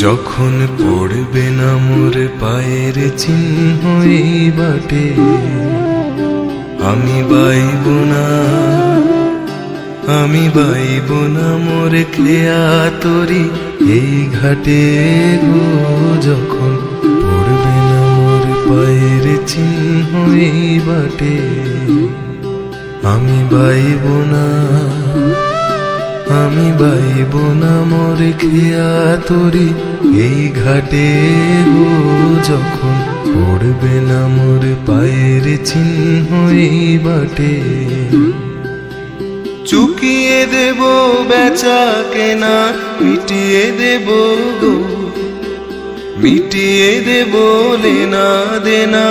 যখন পড়বে না মোর পায়ের চিহ্ন এই বাটে, আমি বাইব না, আমি বাইব না মোর খেয়া তরি এই ঘাটে গো। যখন পড়বে না মোর পায়ের চিহ্ন এই বাটে, আমি বাইব না, আমি বাইব না মোর খেয়া তরি এই ঘাটে গো। যখন পড়বে না মোর পায়ের চিহ্ন এই বাটে, চুকিয়ে দেব বেচা কেনা, মিটিয়ে দেব গো, মিটিয়ে দেব লেনা দেনা,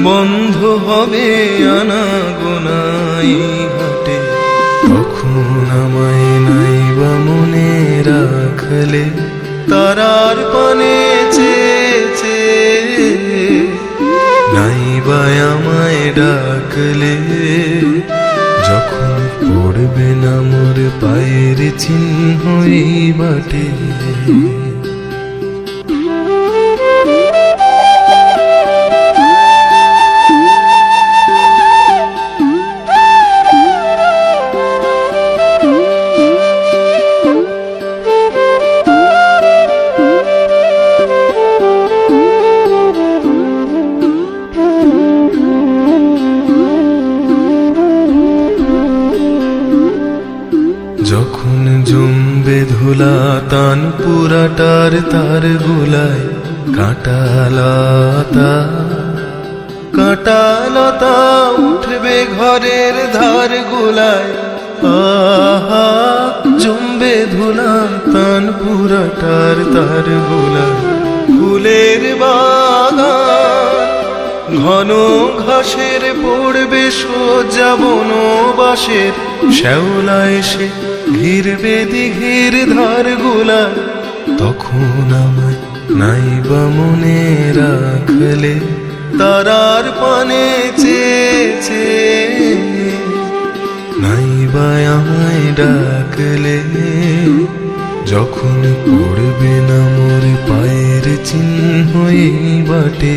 বন্ধ হবে আনা গোনাই হাটে। তখন আমায় নাইবা মনে রাখলে, তারার পানে চেয়েছে, নাইবা আমায় ডাকলে। যখন পড়বে না মোর পায়ের চিহ্ন এই বাটে, যখন জমবে ধুলা তান পুরাটার তার গোলায়, কাঁটালতা কাঁটালতা উঠবে ঘরের ধার গোলায়। আহা জমবে ধুলা তান পুরাটার তার গোলায়, ফুলের বাগান ঘন ঘাসের পড়বে সোজা বনবাসের, শ্যাওলা এসে ঘিরবে দিঘির ধার গোলা। তখন আমায় নাইবা মনে রাখলে, তারার পানে চেয়েছে, নাইবা আমায় ডাকলে। যখন পড়বে না মোর পায়ের চিহ্ন এই বাটে,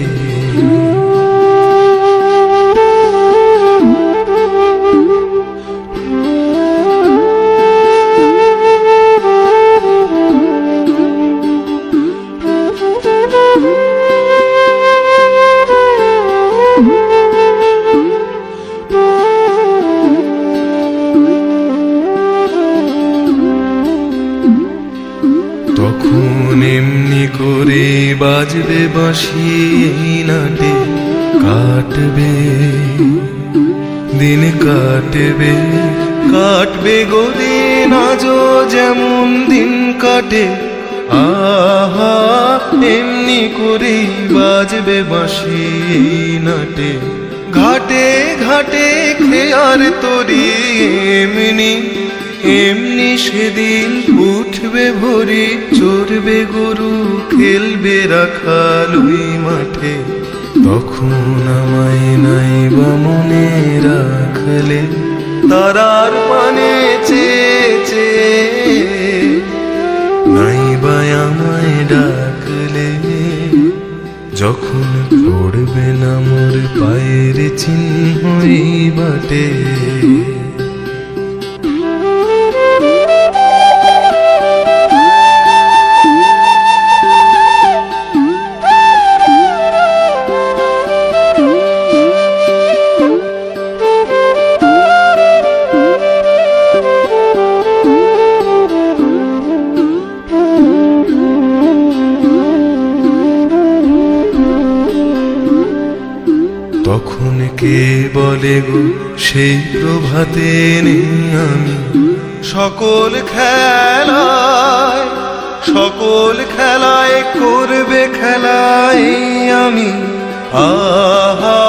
তখন এমনি করে বাজবে বাঁশি এই নাটে, কাটবে দিন, কাটবে কাটবে গদিন আজও যেমন দিন কাটে। আহা এমনি করে বাজবে বাঁশি এই নাটে, ঘাটে ঘাটে খেয়ার তরি এমনি এমনি সেদিন উঠবে ভরি, চড়বে গরু খেলবে রাখাল ওই মাঠে। তখন আমায় নাইবা মনে রাখলে, তারার পানে চেয়েছে, নাইবা আমায় ডাকলে। যখন পড়বে না মোর পায়ের চিহ্ন এই বাটে, তখন কে বলে গো সেই প্রভাতে নেই আমি, সকল খেলায় সকল খেলায় করবে খেলায় আমি। আহা